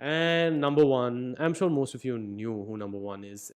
And number one, I'm sure most of you knew who number one is.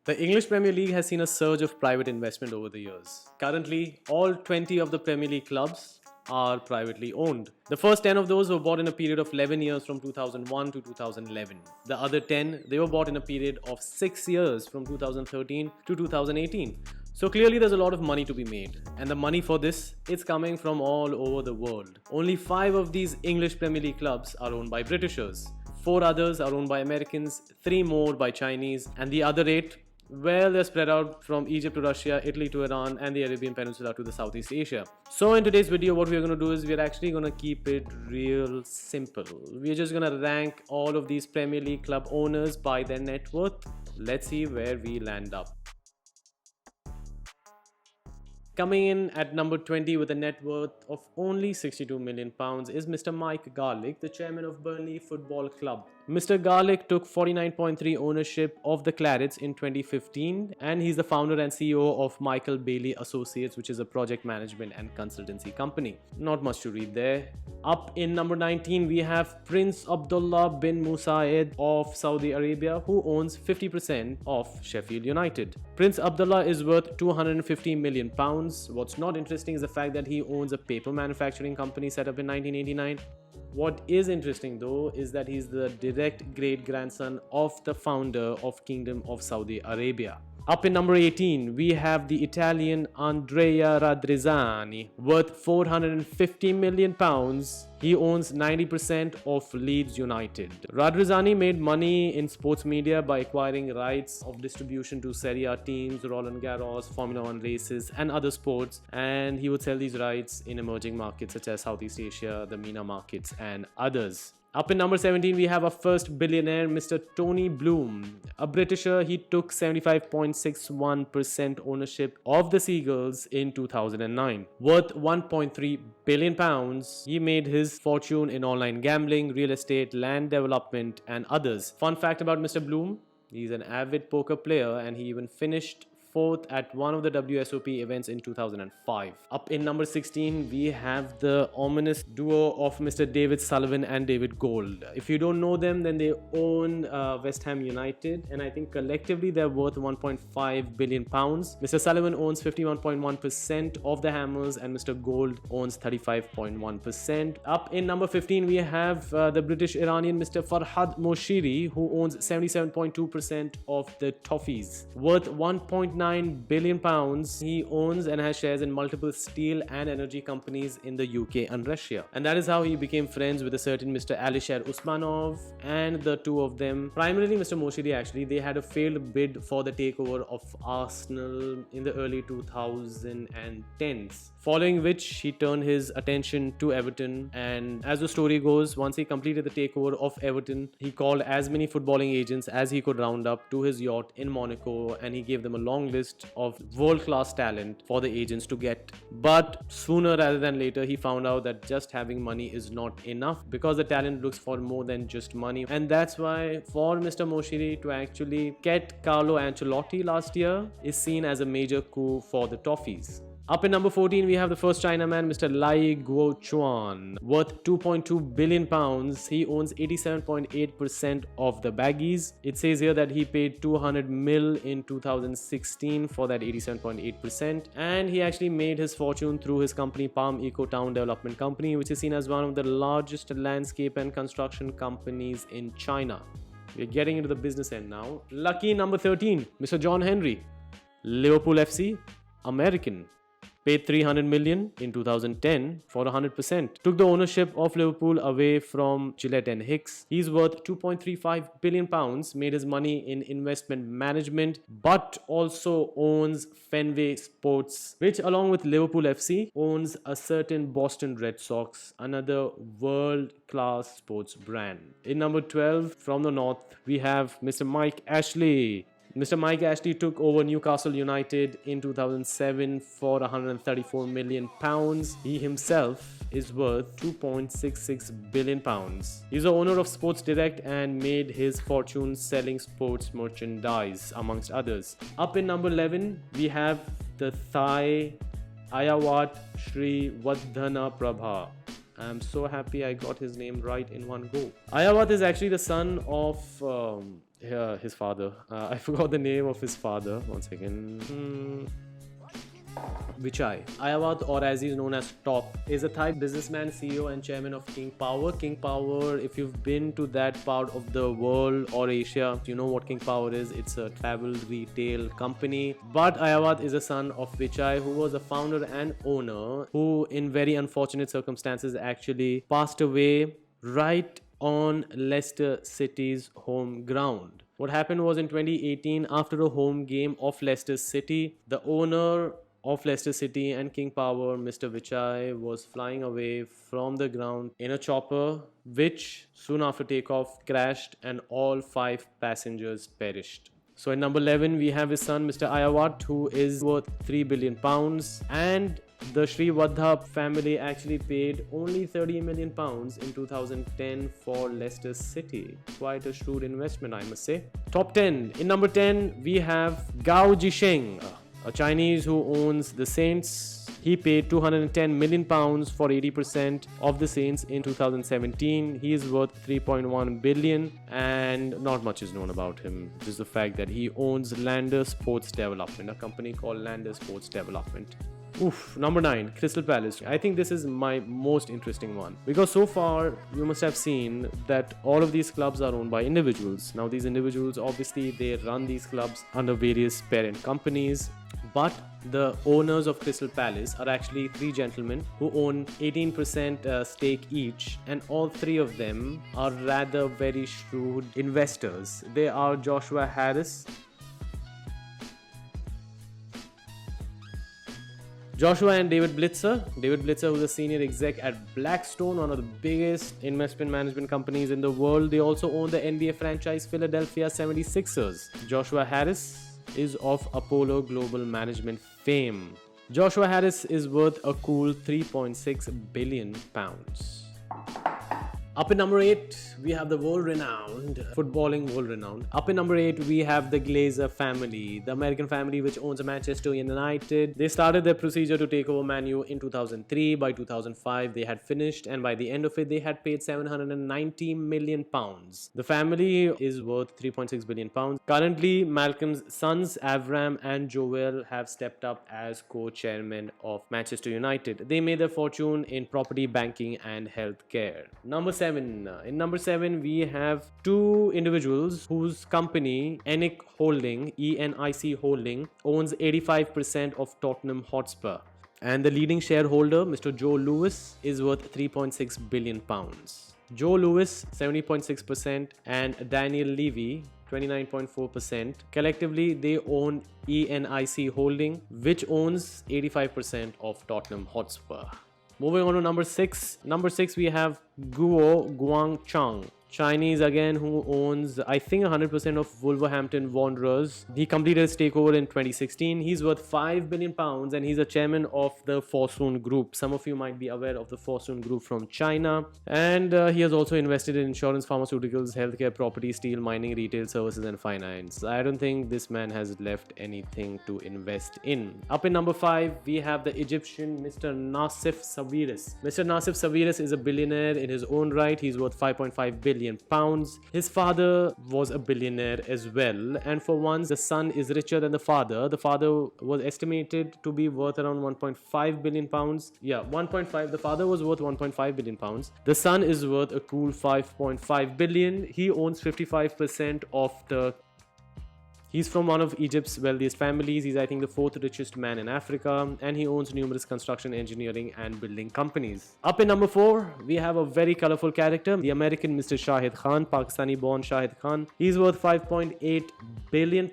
The English Premier League has seen a surge of private investment over the years. Currently, all 20 of the Premier League clubs are privately owned. The first 10 of those were bought in a period of 11 years from 2001 to 2011. The other 10, they were bought in a period of 6 years from 2013 to 2018. So clearly there's a lot of money to be made, and the money for this is coming from all over the world. Only 5 of these English Premier League clubs are owned by Britishers. 4 others are owned by Americans, 3 more by Chinese, and the other 8, well, they're spread out from Egypt to Russia, Italy to Iran, and the Arabian Peninsula to the Southeast Asia. So in today's video, what we're going to do is we're actually going to keep it real simple. We're just going to rank all of these Premier League club owners by their net worth. Let's see where we land up. Coming in at number 20 with a net worth of only £62 million is Mr. Mike Garlick, the chairman of Burley Football Club. Mr. Garlick took 49.3% ownership of the Clarets in 2015, and he's the founder and CEO of Michael Bailey Associates, which is a project management and consultancy company. Not much to read there. Up in number 19, we have Prince Abdullah bin Musa'ad of Saudi Arabia, who owns 50% of Sheffield United. Prince Abdullah is worth £250 million. What's not interesting is the fact that he owns a paper manufacturing company set up in 1989. What is interesting though is that he's the direct great-grandson of the founder of Kingdom of Saudi Arabia. Up in number 18, we have the Italian Andrea Radrizzani, worth £450 million. He owns 90% of Leeds United. Radrizzani made money in sports media by acquiring rights of distribution to Serie A teams, Roland Garros, Formula 1 races, and other sports, and he would sell these rights in emerging markets such as Southeast Asia, the MENA markets, and others. Up in number 17, we have our first billionaire, Mr. Tony Bloom. A Britisher, he took 75.61% ownership of the Seagulls in 2009. Worth £1.3 billion, he made his fortune in online gambling, real estate, land development, and others. Fun fact about Mr. Bloom, he's an avid poker player, and he even finished 4th at one of the WSOP events in 2005. Up in number 16, we have the ominous duo of Mr. David Sullivan and David Gold. If you don't know them, then they own West Ham United, and I think collectively they're worth £1.5 billion. Mr. Sullivan owns 51.1% of the Hammers, and Mr. Gold owns 35.1%. Up in number 15, we have the British Iranian Mr. Farhad Moshiri, who owns 77.2% of the Toffees, worth £1.9 billion. He owns and has shares in multiple steel and energy companies in the UK and Russia. And that is how he became friends with a certain Mr. Alisher Usmanov, and the two of them, primarily Mr. Moshiri actually, they had a failed bid for the takeover of Arsenal in the early 2010s. Following which, he turned his attention to Everton, and as the story goes, once he completed the takeover of Everton, he called as many footballing agents as he could round up to his yacht in Monaco, and he gave them a long list of world-class talent for the agents to get. But sooner rather than later, he found out that just having money is not enough, because the talent looks for more than just money. And that's why for Mr. Moshiri to actually get Carlo Ancelotti last year is seen as a major coup for the Toffees. Up in number 14, we have the first Chinaman, Mr. Lai Guochuan, worth £2.2 billion. He owns 87.8% of the Baggies. It says here that he paid 200 mil in 2016 for that 87.8%, and he actually made his fortune through his company Palm Eco Town Development Company, which is seen as one of the largest landscape and construction companies in China. We're getting into the business end now. Lucky number 13, Mr. John Henry, Liverpool FC, American. Paid 300 million in 2010 for 100%. Took the ownership of Liverpool away from Gillette and Hicks. He's worth 2.35 billion pounds, made his money in investment management, but also owns Fenway Sports, which along with Liverpool FC owns a certain Boston Red Sox, another world-class sports brand. In number 12 from the north, we have Mr. Mike Ashley, Mr. Mike Ashley took over Newcastle United in 2007 for £134 million. He himself is worth £2.66 billion. He's the owner of Sports Direct and made his fortune selling sports merchandise, amongst others. Up in number 11, we have the Thai Aiyawatt Srivaddhanaprabha. I'm so happy I got his name right in one go. Aiyawatt is actually the son of his father. I forgot the name of his father. One second. Vichai. Aiyawatt, or as he's known as Top, is a Thai businessman, CEO and chairman of King Power. King Power, if you've been to that part of the world or Asia, you know what King Power is. It's a travel retail company. But Aiyawatt is a son of Vichai, who was a founder and owner, who in very unfortunate circumstances actually passed away right on Leicester City's home ground. What happened was in 2018, after a home game of Leicester City, the owner of Leicester City and King Power, Mr. Vichai, was flying away from the ground in a chopper, which soon after takeoff crashed and all 5 passengers perished. So in number 11, we have his son, Mr. Aiyawatt, who is worth £3 billion. And the Srivaddha family actually paid only £30 million in 2010 for Leicester City. Quite a shrewd investment, I must say. Top 10. In number 10, we have Jisheng, a Chinese who owns the Saints. He paid £210 million for 80% of the Saints in 2017. He is worth $3.1 billion, and not much is known about him. Just the fact that he owns Lander Sports Development, a company called Lander Sports Development. Number 9, Crystal Palace. I think this is my most interesting one, because so far you must have seen that all of these clubs are owned by individuals. Now these individuals, obviously they run these clubs under various parent companies, but the owners of Crystal Palace are actually 3 gentlemen who own 18% stake each, and all 3 of them are rather very shrewd investors. They are Joshua Harris, Joshua and David Blitzer. David Blitzer, who's a senior exec at Blackstone, one of the biggest investment management companies in the world. They also own the NBA franchise Philadelphia 76ers. Joshua Harris is of Apollo Global Management fame. Joshua Harris is worth a cool £3.6 billion. Up in number 8, we have the world-renowned, footballing world-renowned. Up in number 8, we have the Glazer family, the American family which owns Manchester United. They started their procedure to take over Man U in 2003. By 2005, they had finished, and by the end of it, they had paid £790 million. The family is worth £3.6 billion. Currently, Malcolm's sons, Avram and Joel, have stepped up as co-chairmen of Manchester United. They made their fortune in property, banking and healthcare. In number 7, we have 2 individuals whose company, ENIC Holding, owns 85% of Tottenham Hotspur. And the leading shareholder, Mr. Joe Lewis, is worth £3.6 billion. Joe Lewis, 70.6%, and Daniel Levy, 29.4%. Collectively, they own ENIC Holding, which owns 85% of Tottenham Hotspur. Moving on to number 6. Number 6, we have Guochuan, Chinese again, who owns, I think, 100% of Wolverhampton Wanderers. He completed his takeover in 2016. He's worth £5 billion, and he's a chairman of the Fosun Group. Some of you might be aware of the Fosun Group from China. And he has also invested in insurance, pharmaceuticals, healthcare, property, steel, mining, retail, services, and finance. I don't think this man has left anything to invest in. Up in number 5, we have the Egyptian Mr. Nassif Sawiris. Mr. Nassif Sawiris is a billionaire in his own right. He's worth £5.5 billion. His father was a billionaire as well, and for once the son is richer than the father. The father was estimated to be worth around £1.5 billion. Yeah, 1.5. The father was worth £1.5 billion. The son is worth a cool £5.5 billion. He owns 55% of the He's from one of Egypt's wealthiest families. He's, I think, the 4th richest man in Africa, and he owns numerous construction, engineering and building companies. Up in number 4, we have a very colorful character, the American Mr. Shahid Khan, Pakistani-born Shahid Khan. He's worth £5.8 billion.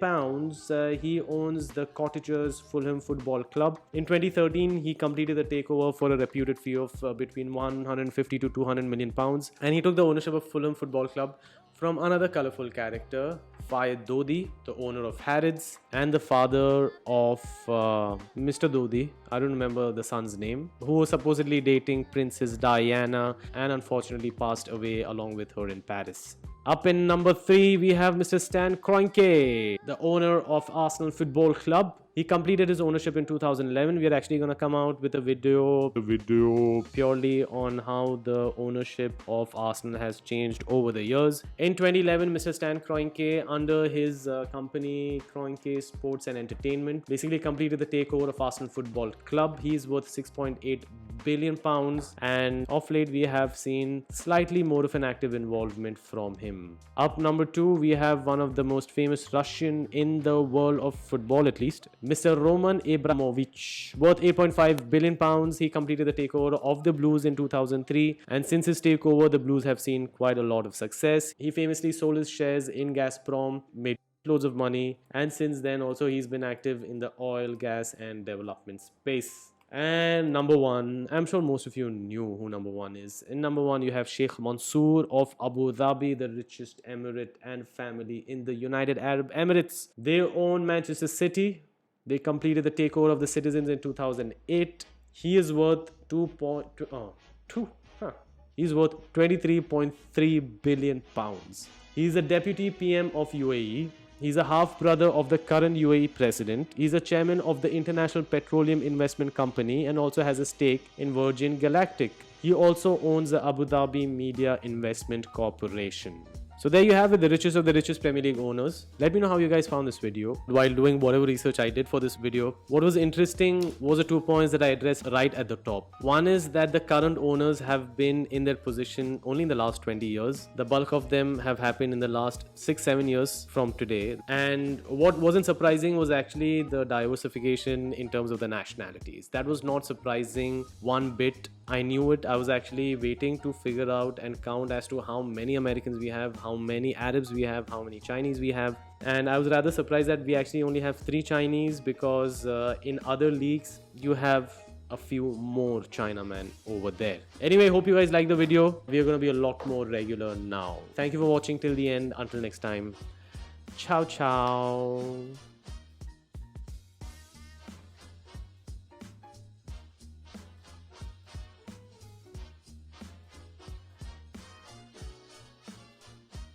He owns the Cottagers Fulham Football Club. In 2013, he completed the takeover for a reputed fee of between 150 to 200 million pounds, and he took the ownership of Fulham Football Club from another colorful character, Fayed Dodi, the owner of Harrods and the father of Mr. Dodi, I don't remember the son's name, who was supposedly dating Princess Diana and unfortunately passed away along with her in Paris. Up in number 3, we have Mr. Stan Kroenke, the owner of Arsenal Football Club. He completed his ownership in 2011. We are actually going to come out with a video purely on how the ownership of Arsenal has changed over the years. In 2011, Mr. Stan Kroenke, under his company Kroenke Sports and Entertainment, basically completed the takeover of Arsenal Football Club. He is worth £6.8 billion, and of late we have seen slightly more of an active involvement from him. Up number 2, we have one of the most famous Russian in the world of football, at least, Mr. Roman Abramovich, worth £8.5 billion. He completed the takeover of the Blues in 2003, and since his takeover, the Blues have seen quite a lot of success. He famously sold his shares in Gazprom, made loads of money, and since then also he's been active in the oil, gas and development space. And number 1, I'm sure most of you knew who number 1 is. In number 1, you have Sheikh Mansour of Abu Dhabi, the richest emirate and family in the United Arab Emirates. They own Manchester City. They completed the takeover of the Citizens in 2008. He is worth He's worth 23.3 billion pounds. He's a deputy PM of UAE. He's a half-brother of the current UAE president. He's a chairman of the International Petroleum Investment Company and also has a stake in Virgin Galactic. He also owns the Abu Dhabi Media Investment Corporation. So there you have it, the richest of the richest Premier League owners. Let me know how you guys found this video. While doing whatever research I did for this video, what was interesting was the 2 points that I addressed right at the top. One is that the current owners have been in their position only in the last 20 years. The bulk of them have happened in the last 6-7 years from today. And what wasn't surprising was actually the diversification in terms of the nationalities. That was not surprising one bit. I knew it. I was actually waiting to figure out and count as to how many Americans we have, how many Arabs we have, how many Chinese we have. And I was rather surprised that we actually only have 3 Chinese, because in other leagues you have a few more Chinamen over there. Anyway, hope you guys like the video. We are going to be a lot more regular now. Thank you for watching till the end. Until next time. Ciao, ciao.